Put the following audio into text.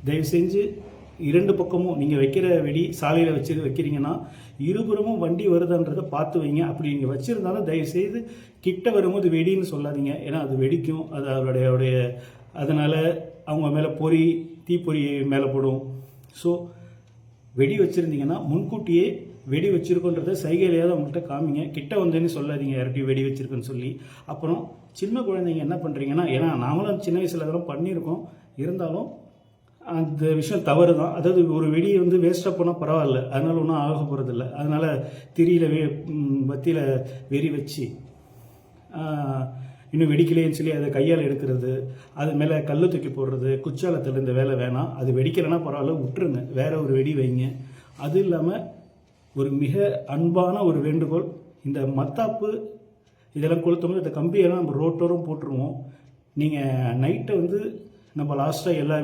தயவு செஞ்சு இரண்டு பக்கமும் நீங்கள் வைக்கிற வெடி சாலையில் வைக்கிறீங்கன்னா இருபுறமும் வண்டி வருதுன்றதை பார்த்து வைங்க. அப்படி நீங்கள் வச்சுருந்தாலும் தயவுசெய்து கிட்ட வரும்போது வெடின்னு சொல்லாதீங்க. ஏன்னா அது வெடிக்கும், அது அவருடைய அதனால் அவங்க மேலே தீப்பொறி மேலே போடும். ஸோ வெடி வச்சுருந்தீங்கன்னா முன்கூட்டியே வெடி வச்சுருக்கோன்றத சைகையிலையாவது அவங்கள்ட்ட காமிங்க. கிட்ட வந்தேன்னு சொல்லாதீங்க யார்கிட்டையும் வெடி வச்சுருக்குன்னு சொல்லி. அப்புறம் சின்ன குழந்தைங்க என்ன பண்ணுறீங்கன்னா, ஏன்னா நாமளும் சின்ன வயசில் அதெல்லாம் பண்ணியிருக்கோம், இருந்தாலும் அந்த விஷயம் தவறு தான். அதாவது ஒரு வெடியை வேஸ்ட்டாக போனால் பரவாயில்ல, அதனால் ஒன்றும் ஆக போகிறதில்ல. அதனால் திரியில் பத்தியில் வெறி வச்சு இன்னும் வெடிக்கலைன்னு சொல்லி அதை கையால் எடுக்கிறது, அது மேலே கல் தூக்கி போடுறது, குச்சாலத்தில் இந்த வேலை வேணாம். அது வெடிக்கலைன்னா பரவாயில்ல, விட்டுருங்க, வேற ஒரு வெடி வைங்க. அது இல்லாமல் ஒரு மிக அன்பான ஒரு வேண்டுகோள், இந்த மத்தாப்பு இதெல்லாம் கொளுத்தும்போது இந்த கம்பியெல்லாம் நம்ம ரோட்டோரம் போட்டுருவோம். நீங்கள் நைட்டை நம்ம லாஸ்ட்டாக எல்லா